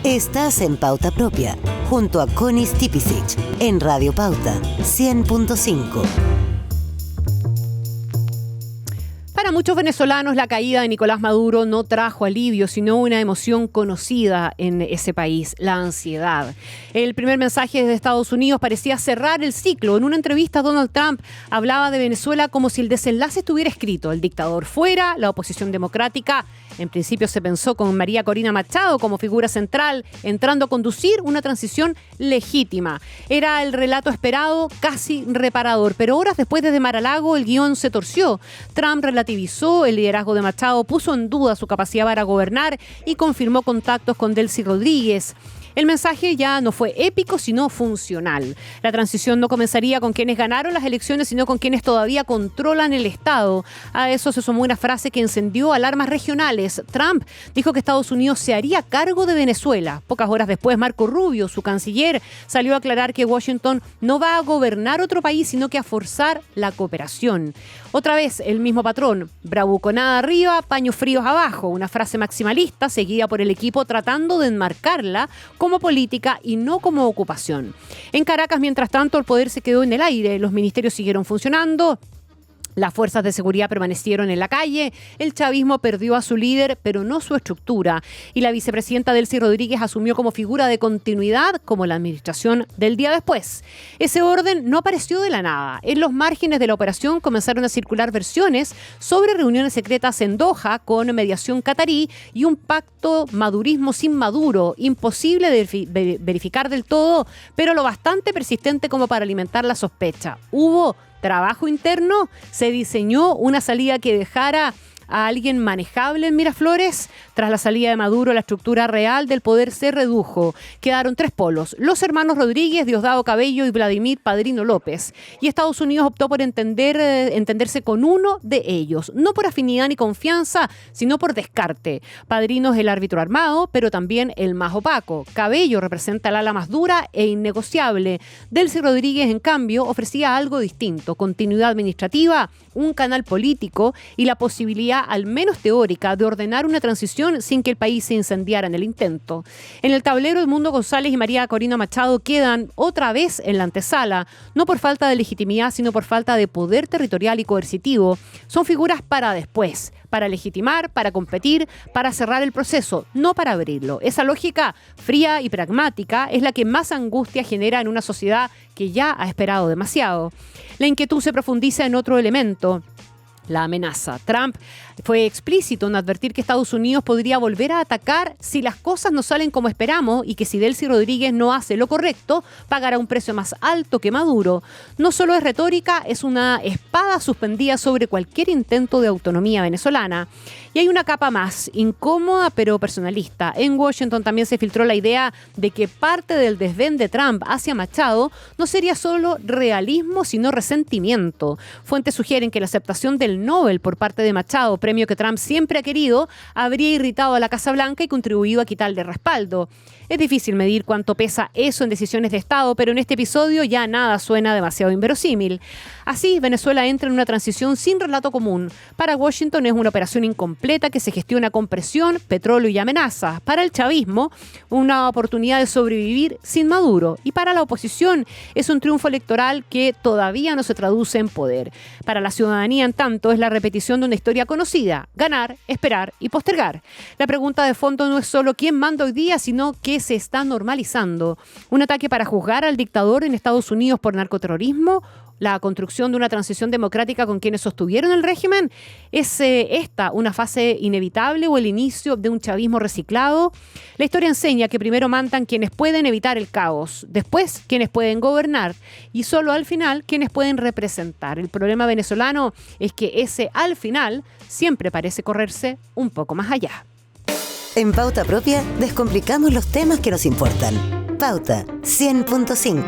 Estás en Pauta Propia, junto a Connie Stipicic, en Radio Pauta 100.5. Para muchos venezolanos, la caída de Nicolás Maduro no trajo alivio, sino una emoción conocida en ese país, la ansiedad. El primer mensaje desde Estados Unidos parecía cerrar el ciclo. En una entrevista, Donald Trump hablaba de Venezuela como si el desenlace estuviera escrito. El dictador fuera, la oposición democrática. En principio se pensó con María Corina Machado como figura central, entrando a conducir una transición legítima. Era el relato esperado, casi reparador, pero horas después de Mar-a-Lago el guión se torció. Trump relativizó el liderazgo de Machado, puso en duda su capacidad para gobernar y confirmó contactos con Delcy Rodríguez. El mensaje ya no fue épico, sino funcional. La transición no comenzaría con quienes ganaron las elecciones, sino con quienes todavía controlan el Estado. A eso se sumó una frase que encendió alarmas regionales. Trump dijo que Estados Unidos se haría cargo de Venezuela. Pocas horas después, Marco Rubio, su canciller, salió a aclarar que Washington no va a gobernar otro país, sino que a forzar la cooperación. Otra vez, el mismo patrón. Bravuconada arriba, paños fríos abajo. Una frase maximalista seguida por el equipo tratando de enmarcarla como política y no como ocupación. En Caracas, mientras tanto, el poder se quedó en el aire. Los ministerios siguieron funcionando. Las fuerzas de seguridad permanecieron en la calle, el chavismo perdió a su líder, pero no su estructura, y la vicepresidenta Delcy Rodríguez asumió como figura de continuidad como la administración del día después. Ese orden no apareció de la nada. En los márgenes de la operación comenzaron a circular versiones sobre reuniones secretas en Doha con mediación catarí y un pacto madurismo sin Maduro, imposible de verificar del todo, pero lo bastante persistente como para alimentar la sospecha. Hubo trabajo interno, se diseñó una salida que dejara a alguien manejable en Miraflores. Tras la salida de Maduro, la estructura real del poder se redujo. Quedaron tres polos: los hermanos Rodríguez, Diosdado Cabello y Vladimir Padrino López. Y Estados Unidos optó por entenderse con uno de ellos, no por afinidad ni confianza, sino por descarte. Padrino es el árbitro armado, pero también el más opaco. Cabello representa el ala más dura e innegociable. Delcy Rodríguez, en cambio, ofrecía algo distinto: continuidad administrativa, un canal político y la posibilidad, al menos teórica, de ordenar una transición sin que el país se incendiara en el intento. En el tablero, Edmundo González y María Corina Machado quedan otra vez en la antesala, no por falta de legitimidad, sino por falta de poder territorial y coercitivo. Son figuras para después, para legitimar, para competir, para cerrar el proceso, no para abrirlo. Esa lógica fría y pragmática es la que más angustia genera en una sociedad que ya ha esperado demasiado. La inquietud se profundiza en otro elemento: la amenaza. Trump fue explícito en advertir que Estados Unidos podría volver a atacar si las cosas no salen como esperamos y que si Delcy Rodríguez no hace lo correcto, pagará un precio más alto que Maduro. No solo es retórica, es una espada suspendida sobre cualquier intento de autonomía venezolana. Y hay una capa más, incómoda pero personalista. En Washington también se filtró la idea de que parte del desdén de Trump hacia Machado no sería solo realismo, sino resentimiento. Fuentes sugieren que la aceptación del Nobel por parte de Machado, premio que Trump siempre ha querido, habría irritado a la Casa Blanca y contribuido a quitarle respaldo. Es difícil medir cuánto pesa eso en decisiones de Estado, pero en este episodio ya nada suena demasiado inverosímil. Así, Venezuela entra en una transición sin relato común. Para Washington es una operación incompleta que se gestiona con presión, petróleo y amenazas. Para el chavismo, una oportunidad de sobrevivir sin Maduro. Y para la oposición, es un triunfo electoral que todavía no se traduce en poder. Para la ciudadanía, en tanto, es la repetición de una historia conocida: ganar, esperar y postergar. La pregunta de fondo no es solo quién manda hoy día, sino qué se está normalizando. Un ataque para juzgar al dictador en Estados Unidos por narcoterrorismo, la construcción de una transición democrática con quienes sostuvieron el régimen. ¿Es esta una fase inevitable o el inicio de un chavismo reciclado? La historia enseña que primero mandan quienes pueden evitar el caos, después quienes pueden gobernar y solo al final quienes pueden representar. El problema venezolano es que ese al final siempre parece correrse un poco más allá. En Pauta Propia descomplicamos los temas que nos importan. Pauta 100.5.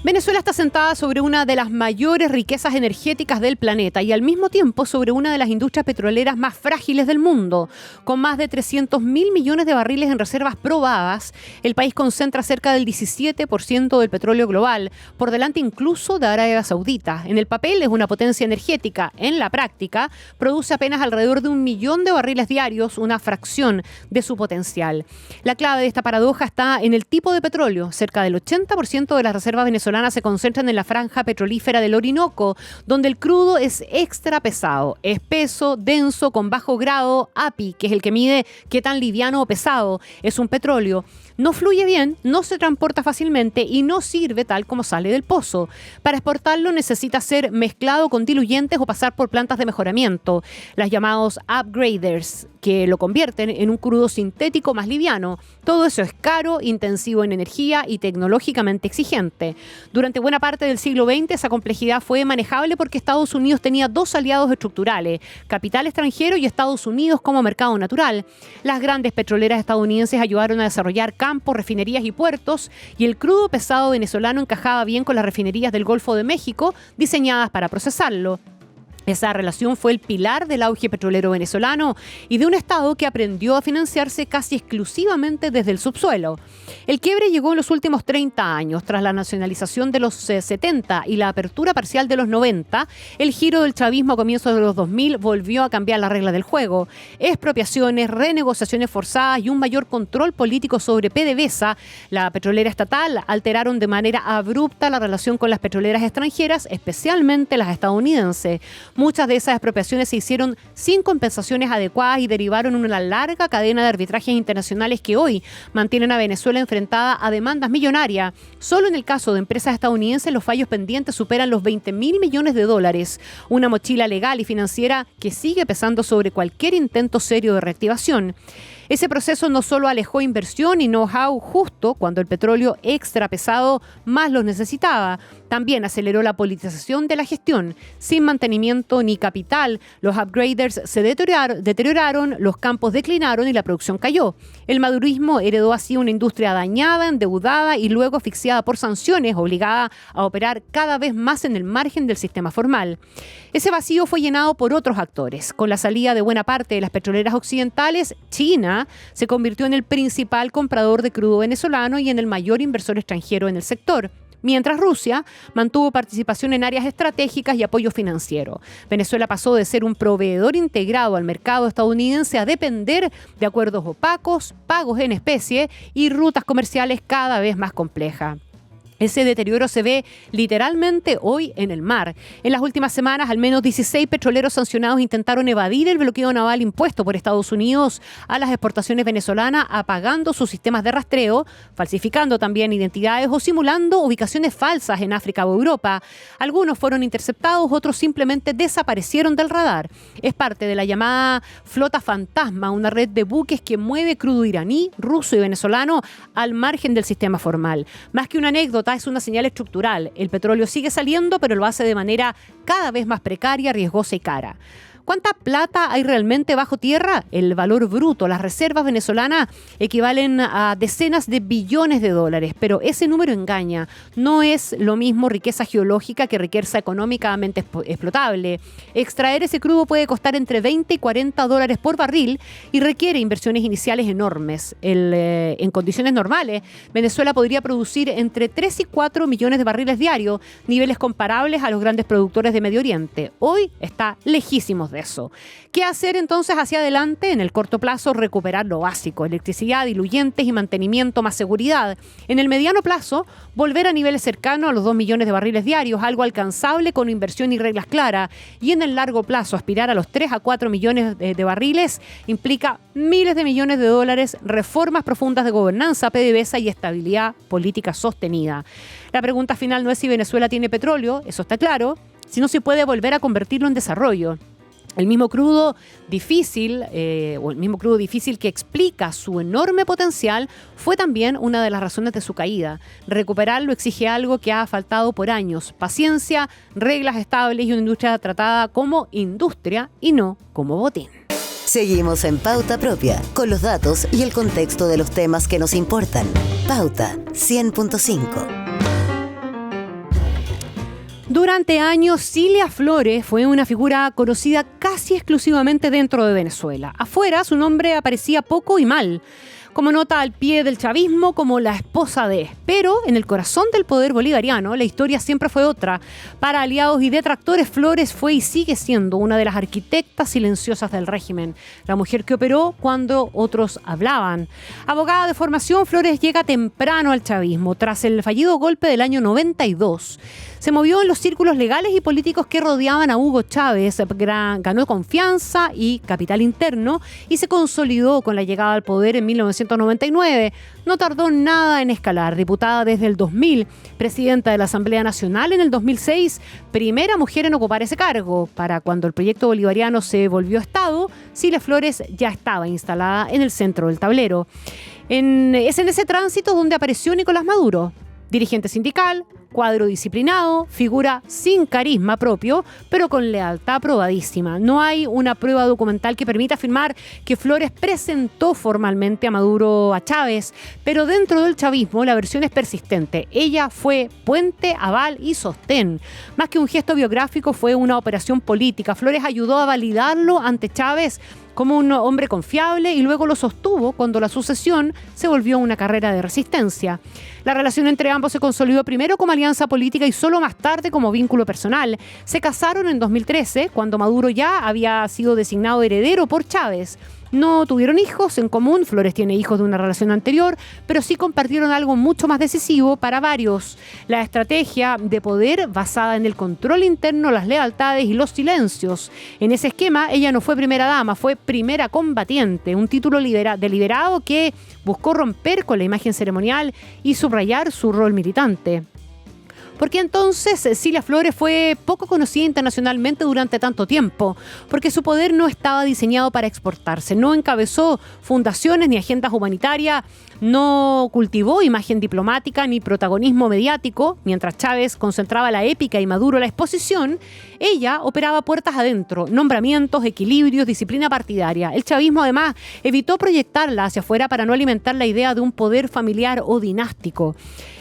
Venezuela está sentada sobre una de las mayores riquezas energéticas del planeta y al mismo tiempo sobre una de las industrias petroleras más frágiles del mundo. Con más de 300.000 millones de barriles en reservas probadas, el país concentra cerca del 17% del petróleo global, por delante incluso de Arabia Saudita. En el papel es una potencia energética, en la práctica produce apenas alrededor de 1 millón de barriles diarios, una fracción de su potencial. La clave de esta paradoja está en el tipo de petróleo. Cerca del 80% de las reservas venezolanas se concentran en la franja petrolífera del Orinoco, donde el crudo es extra pesado, espeso, denso, con bajo grado API, que es el que mide qué tan liviano o pesado es un petróleo. No fluye bien, no se transporta fácilmente y no sirve tal como sale del pozo. Para exportarlo necesita ser mezclado con diluyentes o pasar por plantas de mejoramiento, las llamados upgraders, que lo convierten en un crudo sintético más liviano. Todo eso es caro, intensivo en energía y tecnológicamente exigente. Durante buena parte del siglo XX esa complejidad fue manejable porque Estados Unidos tenía dos aliados estructurales, capital extranjero y Estados Unidos como mercado natural. Las grandes petroleras estadounidenses ayudaron a desarrollar campos, refinerías y puertos, y el crudo pesado venezolano encajaba bien con las refinerías del Golfo de México diseñadas para procesarlo. Esa relación fue el pilar del auge petrolero venezolano y de un Estado que aprendió a financiarse casi exclusivamente desde el subsuelo. El quiebre llegó en los últimos 30 años. Tras la nacionalización de los 70 y la apertura parcial de los 90, el giro del chavismo a comienzos de los 2000 volvió a cambiar las reglas del juego. Expropiaciones, renegociaciones forzadas y un mayor control político sobre PDVSA, la petrolera estatal, alteraron de manera abrupta la relación con las petroleras extranjeras, especialmente las estadounidenses. Muchas de esas expropiaciones se hicieron sin compensaciones adecuadas y derivaron en una larga cadena de arbitrajes internacionales que hoy mantienen a Venezuela enfrentada a demandas millonarias. Solo en el caso de empresas estadounidenses los fallos pendientes superan los 20.000 millones de dólares, una mochila legal y financiera que sigue pesando sobre cualquier intento serio de reactivación. Ese proceso no solo alejó inversión y know-how justo cuando el petróleo extra pesado más los necesitaba, también aceleró la politización de la gestión. Sin mantenimiento ni capital, los upgraders se deterioraron, los campos declinaron y la producción cayó. El madurismo heredó así una industria dañada, endeudada y luego asfixiada por sanciones, obligada a operar cada vez más en el margen del sistema formal. Ese vacío fue llenado por otros actores. Con la salida de buena parte de las petroleras occidentales, China se convirtió en el principal comprador de crudo venezolano y en el mayor inversor extranjero en el sector, mientras Rusia mantuvo participación en áreas estratégicas y apoyo financiero. Venezuela pasó de ser un proveedor integrado al mercado estadounidense a depender de acuerdos opacos, pagos en especie y rutas comerciales cada vez más complejas. Ese deterioro se ve literalmente hoy en el mar. En las últimas semanas, al menos 16 petroleros sancionados intentaron evadir el bloqueo naval impuesto por Estados Unidos a las exportaciones venezolanas, apagando sus sistemas de rastreo, falsificando también identidades o simulando ubicaciones falsas en África o Europa. Algunos fueron interceptados, otros simplemente desaparecieron del radar. Es parte de la llamada flota fantasma, una red de buques que mueve crudo iraní, ruso y venezolano al margen del sistema formal. Más que una anécdota, es una señal estructural. El petróleo sigue saliendo, pero lo hace de manera cada vez más precaria, riesgosa y cara. ¿Cuánta plata hay realmente bajo tierra? El valor bruto, las reservas venezolanas equivalen a decenas de billones de dólares, pero ese número engaña. No es lo mismo riqueza geológica que riqueza económicamente explotable. Extraer ese crudo puede costar entre 20 y 40 dólares por barril y requiere inversiones iniciales enormes. En condiciones normales, Venezuela podría producir entre 3 y 4 millones de barriles diarios, niveles comparables a los grandes productores de Medio Oriente. Hoy está lejísimos de eso. ¿Qué hacer entonces hacia adelante? En el corto plazo, recuperar lo básico: electricidad, diluyentes y mantenimiento más seguridad. En el mediano plazo, volver a niveles cercanos a los 2 millones de barriles diarios, algo alcanzable con inversión y reglas claras. Y en el largo plazo, aspirar a los 3 a 4 millones de barriles implica miles de millones de dólares, reformas profundas de gobernanza, PDVSA y estabilidad política sostenida. La pregunta final no es si Venezuela tiene petróleo, eso está claro, sino si puede volver a convertirlo en desarrollo. El mismo crudo difícil que explica su enorme potencial fue también una de las razones de su caída. Recuperarlo exige algo que ha faltado por años: paciencia, reglas estables y una industria tratada como industria y no como botín. Seguimos en Pauta Propia, con los datos y el contexto de los temas que nos importan. Pauta 100.5. Durante años, Cilia Flores fue una figura conocida casi exclusivamente dentro de Venezuela. Afuera, su nombre aparecía poco y mal, como nota al pie del chavismo, como la esposa de. Pero en el corazón del poder bolivariano, la historia siempre fue otra. Para aliados y detractores, Flores fue y sigue siendo una de las arquitectas silenciosas del régimen. La mujer que operó cuando otros hablaban. Abogada de formación, Flores llega temprano al chavismo, tras el fallido golpe del año 92. Se movió en los círculos legales y políticos que rodeaban a Hugo Chávez, ganó confianza y capital interno y se consolidó con la llegada al poder en 1999. No tardó nada en escalar, diputada desde el 2000, presidenta de la Asamblea Nacional en el 2006, primera mujer en ocupar ese cargo. Para cuando el proyecto bolivariano se volvió Estado, Cilia Flores ya estaba instalada en el centro del tablero. Es en ese tránsito donde apareció Nicolás Maduro, dirigente sindical, cuadro disciplinado, figura sin carisma propio, pero con lealtad probadísima. No hay una prueba documental que permita afirmar que Flores presentó formalmente a Maduro a Chávez, pero dentro del chavismo la versión es persistente. Ella fue puente, aval y sostén. Más que un gesto biográfico, fue una operación política. Flores ayudó a validarlo ante Chávez como un hombre confiable y luego lo sostuvo cuando la sucesión se volvió una carrera de resistencia. La relación entre ambos se consolidó primero como alianza política y solo más tarde como vínculo personal. Se casaron en 2013, cuando Maduro ya había sido designado heredero por Chávez. No tuvieron hijos en común, Flores tiene hijos de una relación anterior, pero sí compartieron algo mucho más decisivo para varios: la estrategia de poder basada en el control interno, las lealtades y los silencios. En ese esquema, ella no fue primera dama, fue primera combatiente, un título deliberado que buscó romper con la imagen ceremonial y subrayar su rol militante. ¿Por qué entonces Cilia Flores fue poco conocida internacionalmente durante tanto tiempo? Porque su poder no estaba diseñado para exportarse, no encabezó fundaciones ni agendas humanitarias, no cultivó imagen diplomática ni protagonismo mediático. Mientras Chávez concentraba la épica y Maduro la exposición, ella operaba puertas adentro, nombramientos, equilibrios, disciplina partidaria. El chavismo además evitó proyectarla hacia afuera para no alimentar la idea de un poder familiar o dinástico.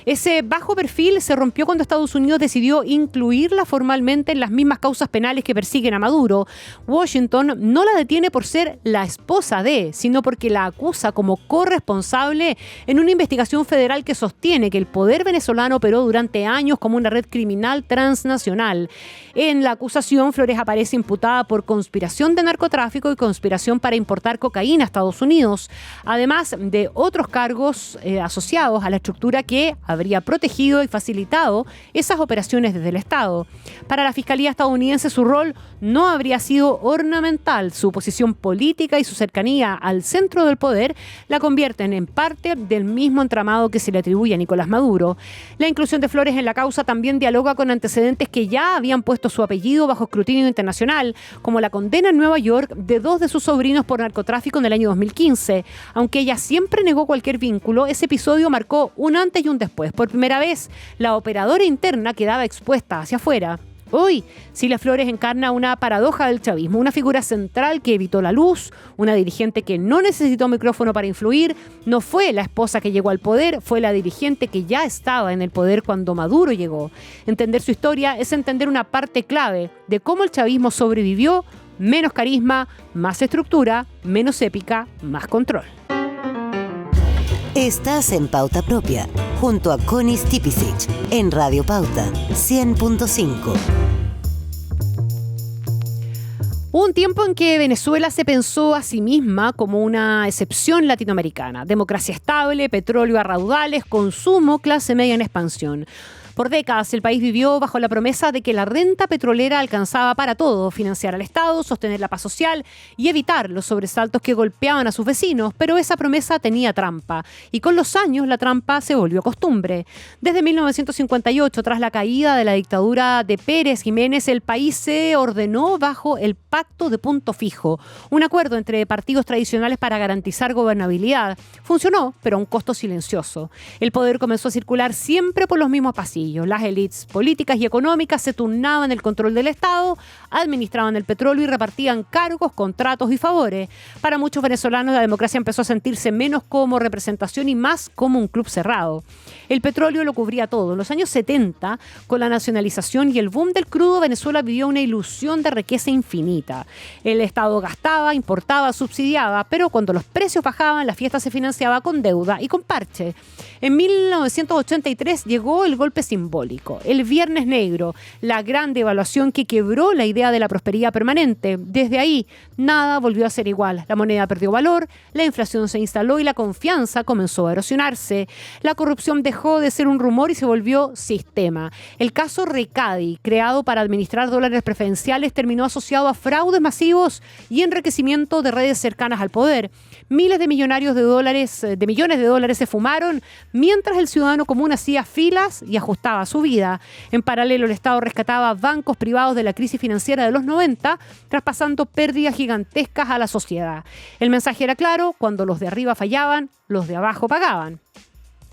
Ese bajo perfil se rompió cuando Estados Unidos decidió incluirla formalmente en las mismas causas penales que persiguen a Maduro. Washington no la detiene por ser la esposa de, sino porque la acusa como corresponsable en una investigación federal que sostiene que el poder venezolano operó durante años como una red criminal transnacional. En la acusación, Flores aparece imputada por conspiración de narcotráfico y conspiración para importar cocaína a Estados Unidos, además de otros cargos asociados a la estructura que habría protegido y facilitado esas operaciones desde el Estado. Para la Fiscalía estadounidense, su rol no habría sido ornamental. Su posición política y su cercanía al centro del poder la convierten en parte del mismo entramado que se le atribuye a Nicolás Maduro. La inclusión de Flores en la causa también dialoga con antecedentes que ya habían puesto su apellido bajo escrutinio internacional, como la condena en Nueva York de 2 de sus sobrinos por narcotráfico en el año 2015. Aunque ella siempre negó cualquier vínculo, ese episodio marcó un antes y un después. Por primera vez, la operadora interna quedaba expuesta hacia afuera. Hoy, Cilia Flores encarna una paradoja del chavismo, una figura central que evitó la luz, una dirigente que no necesitó micrófono para influir, no fue la esposa que llegó al poder, fue la dirigente que ya estaba en el poder cuando Maduro llegó. Entender su historia es entender una parte clave de cómo el chavismo sobrevivió: menos carisma, más estructura, menos épica, más control. Estás en Pauta Propia, junto a Connie Stipicic, en Radio Pauta 100.5. Hubo un tiempo en que Venezuela se pensó a sí misma como una excepción latinoamericana. Democracia estable, petróleo a raudales, consumo, clase media en expansión. Por décadas, el país vivió bajo la promesa de que la renta petrolera alcanzaba para todo: financiar al Estado, sostener la paz social y evitar los sobresaltos que golpeaban a sus vecinos. Pero esa promesa tenía trampa, y con los años la trampa se volvió costumbre. Desde 1958, tras la caída de la dictadura de Pérez Jiménez, el país se ordenó bajo el Pacto de Punto Fijo, un acuerdo entre partidos tradicionales para garantizar gobernabilidad. Funcionó, pero a un costo silencioso. El poder comenzó a circular siempre por los mismos pasillos. sencillo. Las élites políticas y económicas se turnaban el control del Estado, administraban el petróleo y repartían cargos, contratos y favores. Para muchos venezolanos la democracia empezó a sentirse menos como representación y más como un club cerrado. El petróleo lo cubría todo. En los años 70, con la nacionalización y el boom del crudo, Venezuela vivió una ilusión de riqueza infinita. El Estado gastaba, importaba, subsidiaba, pero cuando los precios bajaban, la fiesta se financiaba con deuda y con parche. En 1983 llegó el golpe simbólico, el Viernes Negro, la gran devaluación que quebró la idea de la prosperidad permanente. Desde ahí, nada volvió a ser igual. La moneda perdió valor, la inflación se instaló y la confianza comenzó a erosionarse. La corrupción dejó de ser un rumor y se volvió sistema. El caso Recadi, creado para administrar dólares preferenciales, terminó asociado a fraudes masivos y enriquecimiento de redes cercanas al poder. Miles de millones de dólares se fumaron mientras el ciudadano común hacía filas y ajustaba su vida. En paralelo, el Estado rescataba bancos privados de la crisis financiera de los 90, traspasando pérdidas gigantescas a la sociedad. El mensaje era claro: cuando los de arriba fallaban, los de abajo pagaban.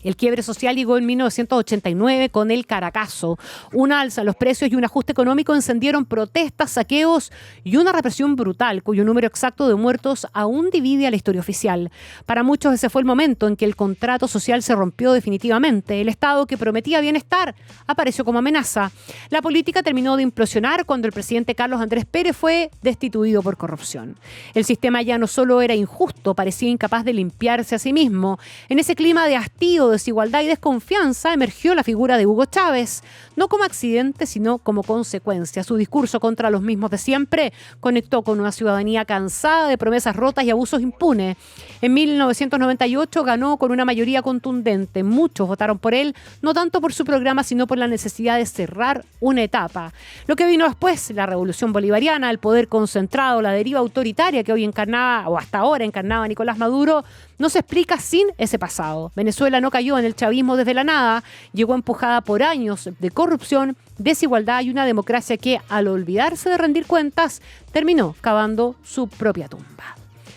El quiebre social llegó en 1989 con el Caracazo. Una alza en los precios y un ajuste económico encendieron protestas, saqueos y una represión brutal, cuyo número exacto de muertos aún divide a la historia oficial. Para muchos ese fue el momento en que el contrato social se rompió definitivamente. El Estado que prometía bienestar apareció como amenaza. La política terminó de implosionar cuando el presidente Carlos Andrés Pérez fue destituido por corrupción. El sistema ya no solo era injusto, parecía incapaz de limpiarse a sí mismo. En ese clima de hastío, desigualdad y desconfianza emergió la figura de Hugo Chávez, no como accidente, sino como consecuencia. Su discurso contra los mismos de siempre conectó con una ciudadanía cansada de promesas rotas y abusos impunes. En 1998 ganó con una mayoría contundente. Muchos votaron por él, no tanto por su programa, sino por la necesidad de cerrar una etapa. Lo que vino después, la revolución bolivariana, el poder concentrado, la deriva autoritaria que hoy encarnaba, o hasta ahora encarnaba Nicolás Maduro, no se explica sin ese pasado. Venezuela no cayó en el chavismo desde la nada, llegó empujada por años de corrupción, desigualdad y una democracia que, al olvidarse de rendir cuentas, terminó cavando su propia tumba.